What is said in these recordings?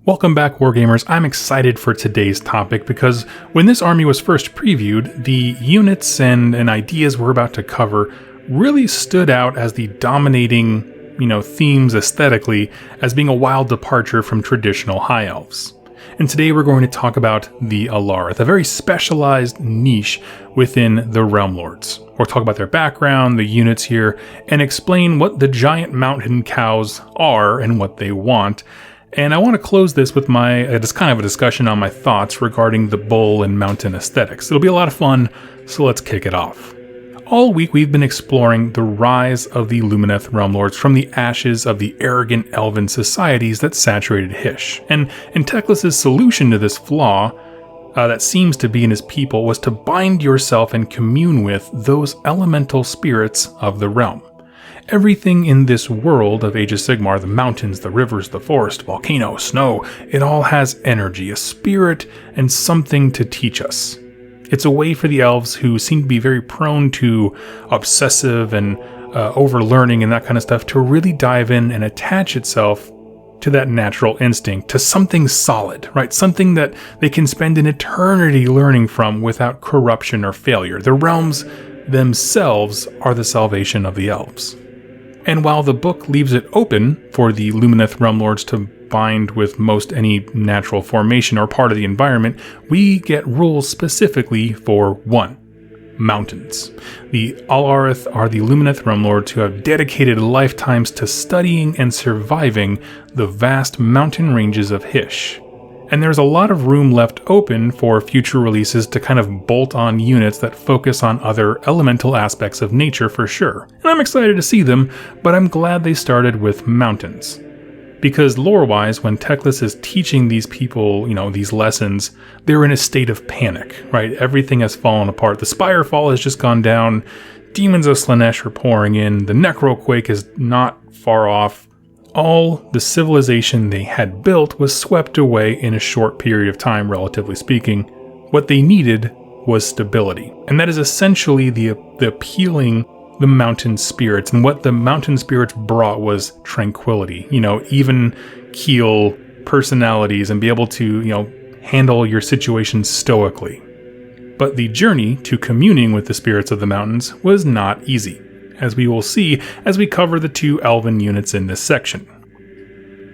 Welcome back, Wargamers. I'm excited for today's topic because when this army was first previewed, the units and ideas we're about to cover really stood out as the dominating, themes aesthetically as being a wild departure from traditional High Elves. And today we're going to talk about the Alarith, a very specialized niche within the Realm Lords. We'll talk about their background, the units here, and explain what the giant mountain cows are and what they want. And I want to close this with just kind of a discussion on my thoughts regarding the bull and mountain aesthetics. It'll be a lot of fun, so let's kick it off. All week we've been exploring the rise of the Lumineth Realm Lords from the ashes of the arrogant elven societies that saturated Hysh. And Teclis' solution to this flaw that seems to be in his people was to bind yourself and commune with those elemental spirits of the realm. Everything in this world of Age of Sigmar, the mountains, the rivers, the forest, volcano, snow, it all has energy, a spirit, and something to teach us. It's a way for the elves, who seem to be very prone to obsessive and overlearning and that kind of stuff, to really dive in and attach itself to that natural instinct, to something solid, right? Something that they can spend an eternity learning from without corruption or failure. The realms themselves are the salvation of the elves. And while the book leaves it open for the Lumineth Realm Lords to bind with most any natural formation or part of the environment, we get rules specifically for 1. Mountains. The Alarith are the Lumineth Realm Lords who have dedicated lifetimes to studying and surviving the vast mountain ranges of Hysh. And there's a lot of room left open for future releases to kind of bolt on units that focus on other elemental aspects of nature for sure. And I'm excited to see them, but I'm glad they started with mountains. Because lore-wise, when Teclis is teaching these people, these lessons, they're in a state of panic, right? Everything has fallen apart. The Spirefall has just gone down. Demons of Slaanesh are pouring in. The Necroquake is not far off. All the civilization they had built was swept away in a short period of time, relatively speaking. What they needed was stability. And that is essentially the appealing the mountain spirits. And what the mountain spirits brought was tranquility, even keel personalities, and be able to, handle your situation stoically. But the journey to communing with the spirits of the mountains was not easy, as we will see as we cover the 2 elven units in this section.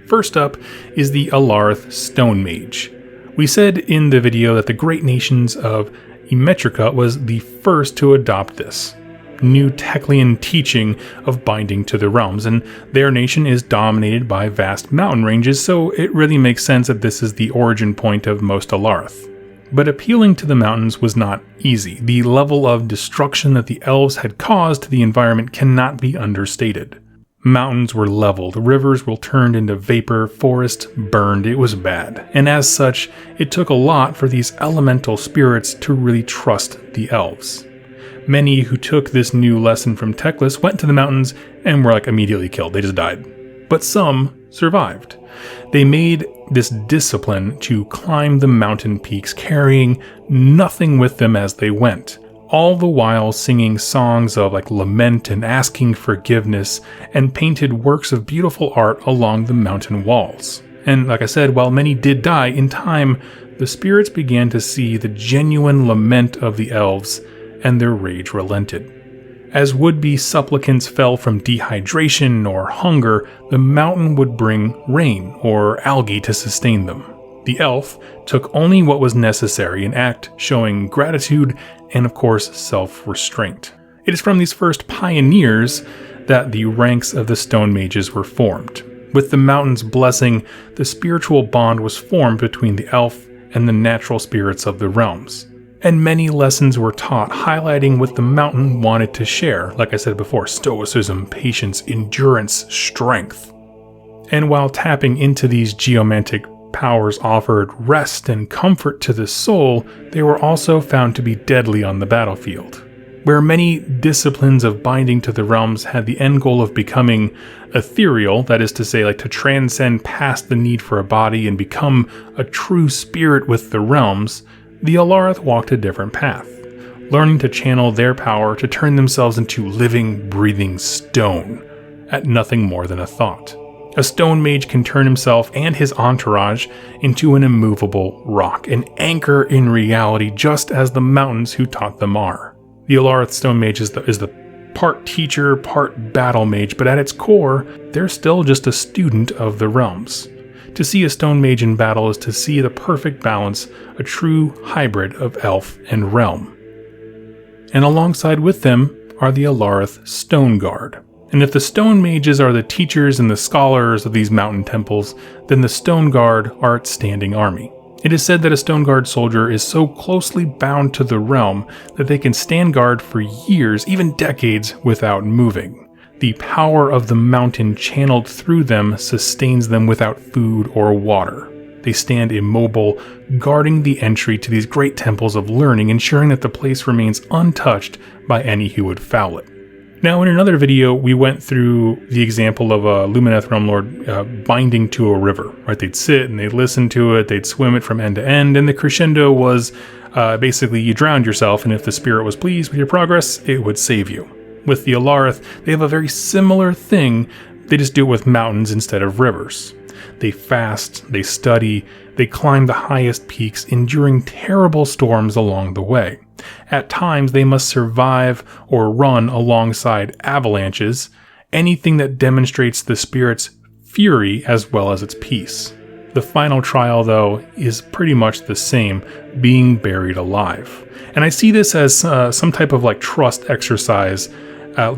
First up is the Alarith Stone Mage. We said in the video that the great nations of Emetrica was the first to adopt this new Teclian teaching of binding to the realms, and their nation is dominated by vast mountain ranges, so it really makes sense that this is the origin point of most Alarith. But appealing to the mountains was not easy. The level of destruction that the elves had caused to the environment cannot be understated. Mountains were leveled, rivers were turned into vapor, forests burned. It was bad. And as such, it took a lot for these elemental spirits to really trust the elves. Many who took this new lesson from Teclis went to the mountains and were immediately killed. They just died. But some survived. They made this discipline to climb the mountain peaks, carrying nothing with them as they went, all the while singing songs of lament and asking forgiveness, and painted works of beautiful art along the mountain walls. And like I said, while many did die, in time, the spirits began to see the genuine lament of the elves, and their rage relented. As would-be supplicants fell from dehydration or hunger, the mountain would bring rain or algae to sustain them. The elf took only what was necessary, an act showing gratitude and, of course, self-restraint. It is from these first pioneers that the ranks of the Stone Mages were formed. With the mountain's blessing, the spiritual bond was formed between the elf and the natural spirits of the realms. And many lessons were taught, highlighting what the mountain wanted to share. Like I said before, stoicism, patience, endurance, strength. And while tapping into these geomantic powers offered rest and comfort to the soul, they were also found to be deadly on the battlefield. Where many disciplines of binding to the realms had the end goal of becoming ethereal, that is to say, to transcend past the need for a body and become a true spirit with the realms, the Alarith walked a different path, learning to channel their power to turn themselves into living, breathing stone, at nothing more than a thought. A stone mage can turn himself and his entourage into an immovable rock, an anchor in reality, just as the mountains who taught them are. The Alarith stone mage is the part teacher, part battle mage, but at its core, they're still just a student of the realms. To see a stone mage in battle is to see the perfect balance, a true hybrid of elf and realm. And alongside with them are the Alarith Stone Guard. And if the stone mages are the teachers and the scholars of these mountain temples, then the Stone Guard are its standing army. It is said that a Stone Guard soldier is so closely bound to the realm that they can stand guard for years, even decades, without moving. The power of the mountain channeled through them sustains them without food or water. They stand immobile, guarding the entry to these great temples of learning, ensuring that the place remains untouched by any who would foul it. Now, in another video, we went through the example of a Lumineth Realm Lord binding to a river, right? They'd sit and they'd listen to it, they'd swim it from end to end, and the crescendo was basically you drowned yourself, and if the spirit was pleased with your progress, it would save you. With the Alarith, they have a very similar thing, they just do it with mountains instead of rivers. They fast, they study, they climb the highest peaks, enduring terrible storms along the way. At times, they must survive or run alongside avalanches, anything that demonstrates the spirit's fury as well as its peace. The final trial, though, is pretty much the same, being buried alive. And I see this as some type of trust exercise,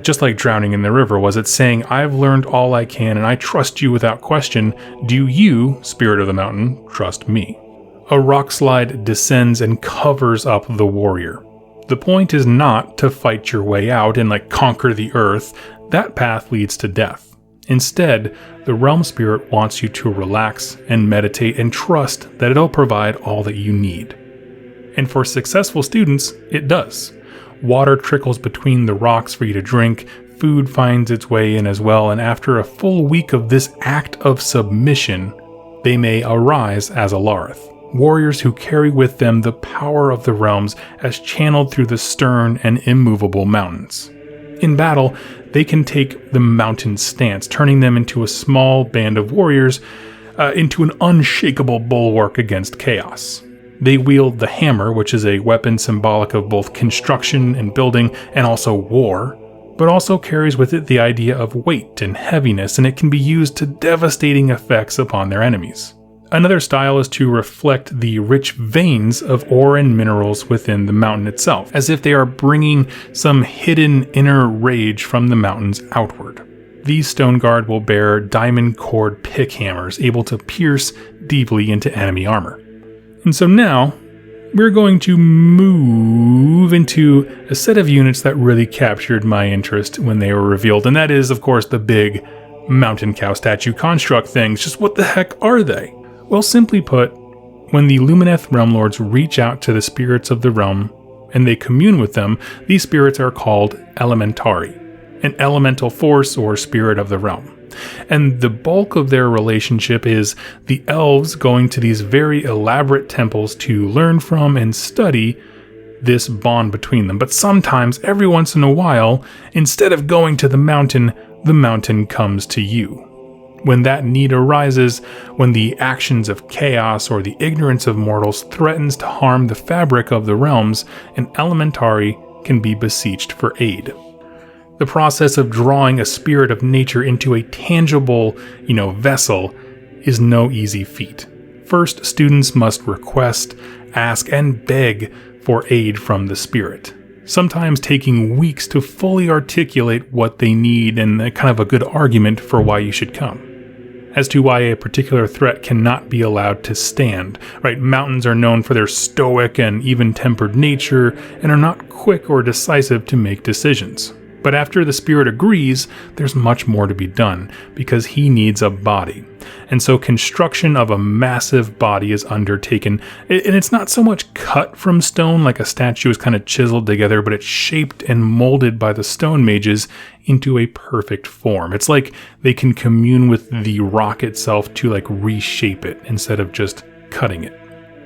just like drowning in the river was. It's saying, I've learned all I can and I trust you without question. Do you, spirit of the mountain, trust me? A rock slide descends and covers up the warrior. The point is not to fight your way out and conquer the earth. That path leads to death. Instead, the realm spirit wants you to relax and meditate and trust that it'll provide all that you need. And for successful students, it does. Water trickles between the rocks for you to drink, food finds its way in as well, and after a full week of this act of submission, they may arise as Alarith. Warriors who carry with them the power of the realms as channeled through the stern and immovable mountains. In battle, they can take the mountain stance, turning them into a small band of warriors into an unshakable bulwark against chaos. They wield the hammer, which is a weapon symbolic of both construction and building and also war, but also carries with it the idea of weight and heaviness, and it can be used to devastating effects upon their enemies. Another style is to reflect the rich veins of ore and minerals within the mountain itself, as if they are bringing some hidden inner rage from the mountains outward. These Stone Guard will bear diamond cord pick hammers, able to pierce deeply into enemy armor. And so now, we're going to move into a set of units that really captured my interest when they were revealed, and that is, of course, the big mountain cow statue construct things. Just what the heck are they? Well, simply put, when the Lumineth Realm Lords reach out to the spirits of the realm and they commune with them, these spirits are called elementari, an elemental force or spirit of the realm. And the bulk of their relationship is the elves going to these very elaborate temples to learn from and study this bond between them. But sometimes, every once in a while, instead of going to the mountain comes to you. When that need arises, when the actions of chaos or the ignorance of mortals threatens to harm the fabric of the realms, an elementari can be beseeched for aid. The process of drawing a spirit of nature into a tangible, vessel is no easy feat. First, students must request, ask, and beg for aid from the spirit, sometimes taking weeks to fully articulate what they need and kind of a good argument for why you should come. As to why a particular threat cannot be allowed to stand, right? Mountains are known for their stoic and even-tempered nature and are not quick or decisive to make decisions. But after the spirit agrees, there's much more to be done, because he needs a body. And so construction of a massive body is undertaken, and it's not so much cut from stone like a statue is kind of chiseled together, but it's shaped and molded by the stone mages into a perfect form. It's like they can commune with the rock itself to reshape it instead of just cutting it.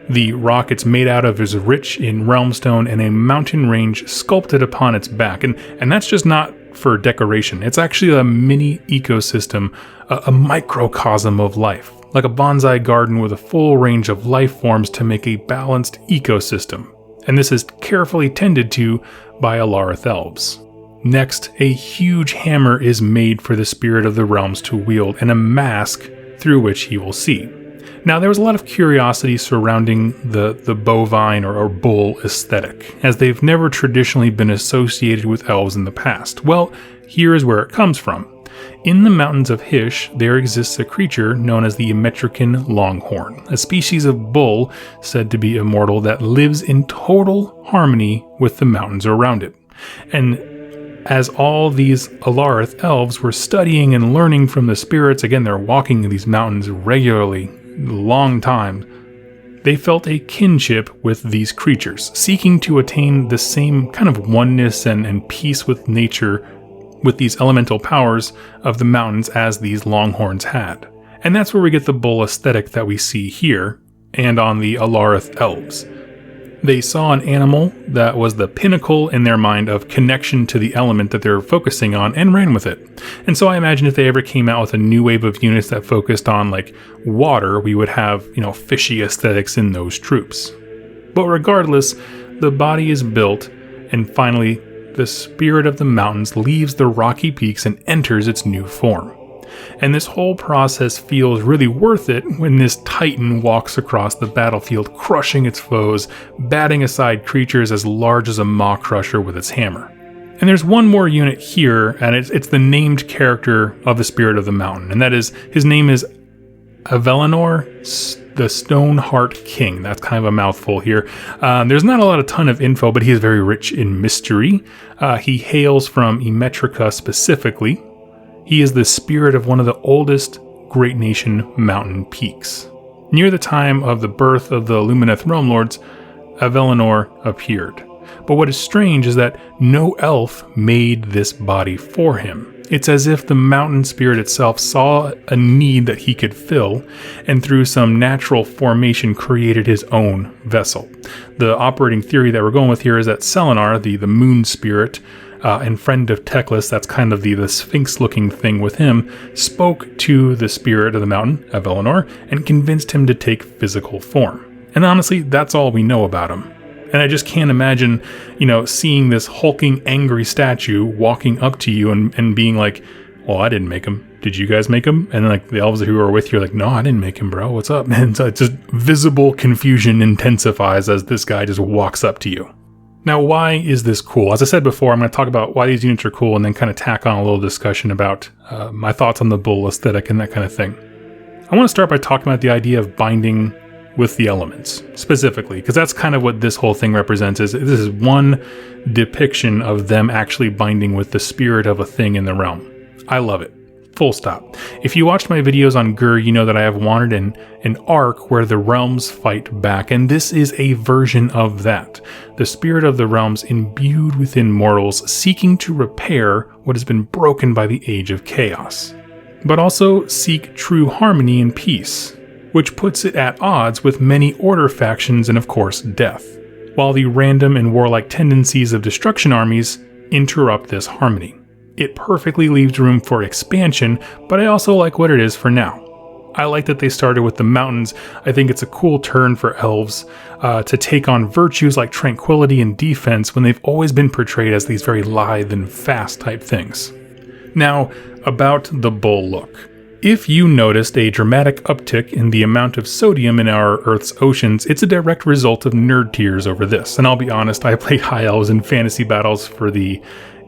The rock it's made out of is rich in realm stone and a mountain range sculpted upon its back, and that's just not for decoration. It's actually a mini ecosystem, a microcosm of life, like a bonsai garden with a full range of life forms to make a balanced ecosystem. And this is carefully tended to by Alarith elves. Next, a huge hammer is made for the spirit of the realms to wield, and a mask through which he will see. Now, there was a lot of curiosity surrounding the bovine or bull aesthetic, as they've never traditionally been associated with elves in the past. Well, here is where it comes from. In the mountains of Hysh, there exists a creature known as the Emetrican Longhorn, a species of bull said to be immortal that lives in total harmony with the mountains around it. And as all these Alarith elves were studying and learning from the spirits, again, they're walking in these mountains regularly, long time, they felt a kinship with these creatures, seeking to attain the same kind of oneness and peace with nature, with these elemental powers of the mountains as these Longhorns had. And that's where we get the bull aesthetic that we see here, and on the Alarith elves. They saw an animal that was the pinnacle in their mind of connection to the element that they're focusing on and ran with it. And so I imagine if they ever came out with a new wave of units that focused on like water, we would have, fishy aesthetics in those troops. But regardless, the body is built, and finally, the spirit of the mountains leaves the rocky peaks and enters its new form. And this whole process feels really worth it when this titan walks across the battlefield, crushing its foes, batting aside creatures as large as a maw crusher with its hammer. And there's one more unit here, and it's the named character of the Spirit of the Mountain, and that is, his name is Avelinor, the Stoneheart King. That's kind of a mouthful here. There's not a ton of info, but he is very rich in mystery. He hails from Emetrica specifically. He is the spirit of one of the oldest Great Nation mountain peaks. Near the time of the birth of the Lumineth Realm Lords, Avelinor appeared. But what is strange is that no elf made this body for him. It's as if the mountain spirit itself saw a need that he could fill, and through some natural formation created his own vessel. The operating theory that we're going with here is that Selenar, the moon spirit, and friend of Teclis, that's kind of the sphinx-looking thing with him, spoke to the spirit of the mountain, Avelinor, and convinced him to take physical form. And honestly, that's all we know about him. And I just can't imagine, seeing this hulking, angry statue walking up to you and being like, well, I didn't make him. Did you guys make him? And then, the elves who are with you are like, no, I didn't make him, bro. What's up? And so it's just visible confusion intensifies as this guy just walks up to you. Now, why is this cool? As I said before, I'm going to talk about why these units are cool and then kind of tack on a little discussion about my thoughts on the bull aesthetic and that kind of thing. I want to start by talking about the idea of binding with the elements, specifically, because that's kind of what this whole thing represents. This is one depiction of them actually binding with the spirit of a thing in the realm. I love it. Full stop. If you watched my videos on Gur, you know that I have wanted an arc where the realms fight back, and this is a version of that. The spirit of the realms imbued within mortals, seeking to repair what has been broken by the age of chaos, but also seek true harmony and peace, which puts it at odds with many order factions and of course death, while the random and warlike tendencies of destruction armies interrupt this harmony. It perfectly leaves room for expansion, but I also like what it is for now. I like that they started with the mountains. I think it's a cool turn for elves to take on virtues like tranquility and defense when they've always been portrayed as these very lithe and fast type things. Now, about the bull look. If you noticed a dramatic uptick in the amount of sodium in our Earth's oceans, it's a direct result of nerd tears over this. And I'll be honest, I played High Elves in fantasy battles for the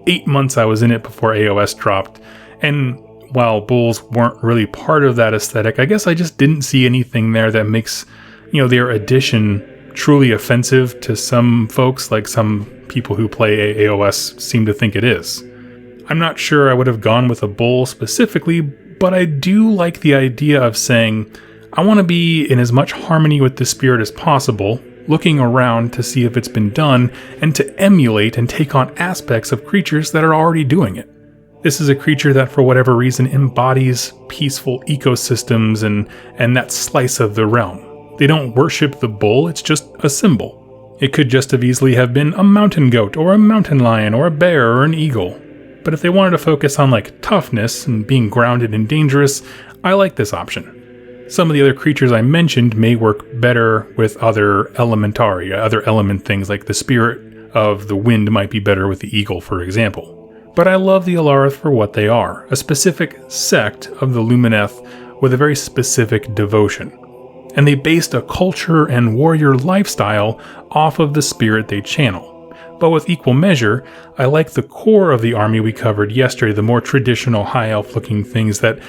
8 months I was in it before AOS dropped, and while bulls weren't really part of that aesthetic, I guess I just didn't see anything there that makes, their addition truly offensive to some folks, like some people who play AOS seem to think it is. I'm not sure I would have gone with a bull specifically, but I do like the idea of saying, I want to be in as much harmony with the spirit as possible, looking around to see if it's been done, and to emulate and take on aspects of creatures that are already doing it. This is a creature that for whatever reason embodies peaceful ecosystems and that slice of the realm. They don't worship the bull, it's just a symbol. It could just as easily have been a mountain goat or a mountain lion or a bear or an eagle. But if they wanted to focus on like toughness and being grounded and dangerous, I like this option. Some of the other creatures I mentioned may work better with other elementari, other element things, like the spirit of the wind might be better with the eagle, for example. But I love the Alarith for what they are, a specific sect of the Lumineth with a very specific devotion. And they based a culture and warrior lifestyle off of the spirit they channel. But with equal measure, I like the core of the army we covered yesterday, the more traditional high elf looking things that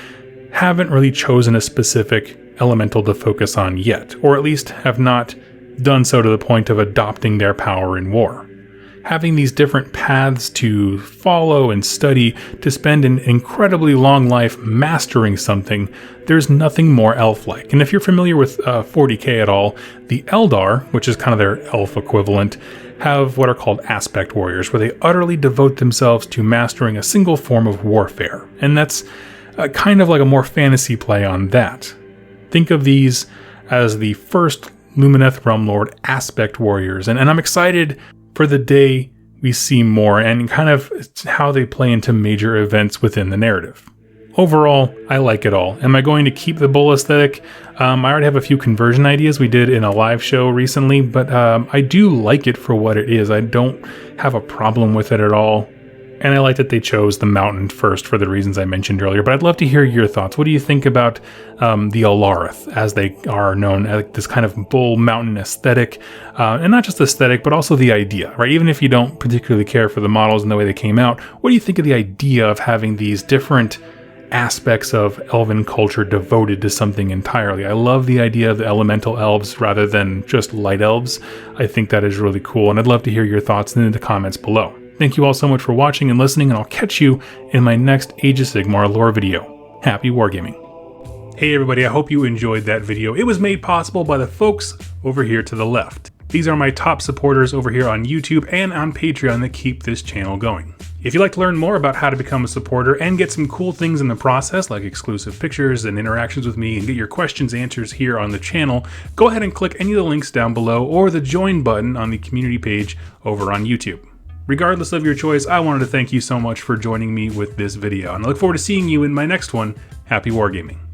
haven't really chosen a specific elemental to focus on yet, or at least have not done so to the point of adopting their power in war. Having these different paths to follow and study to spend an incredibly long life mastering something, there's nothing more elf-like. And if you're familiar with 40k at all, the Eldar, which is kind of their elf equivalent, have what are called aspect warriors, where they utterly devote themselves to mastering a single form of warfare. And that's kind of like a more fantasy play on that. Think of these as the first Lumineth Realm Lord aspect warriors, and I'm excited for the day we see more and kind of how they play into major events within the narrative. Overall, I like it all. Am I going to keep the bull aesthetic? I already have a few conversion ideas we did in a live show recently, but I do like it for what it is. I don't have a problem with it at all. And I like that they chose the mountain first for the reasons I mentioned earlier. But I'd love to hear your thoughts. What do you think about the Alarith, as they are known, as this kind of bull mountain aesthetic? And not just aesthetic, but also the idea, right? Even if you don't particularly care for the models and the way they came out, what do you think of the idea of having these different aspects of elven culture devoted to something entirely? I love the idea of the elemental elves rather than just light elves. I think that is really cool, and I'd love to hear your thoughts in the comments below. Thank you all so much for watching and listening, and I'll catch you in my next Age of Sigmar lore video. Happy wargaming. Hey everybody, I hope you enjoyed that video. It was made possible by the folks over here to the left. These are my top supporters over here on YouTube and on Patreon that keep this channel going. If you'd like to learn more about how to become a supporter and get some cool things in the process, like exclusive pictures and interactions with me, and get your questions answered here on the channel, go ahead and click any of the links down below or the join button on the community page over on YouTube. Regardless of your choice, I wanted to thank you so much for joining me with this video, and I look forward to seeing you in my next one. Happy wargaming.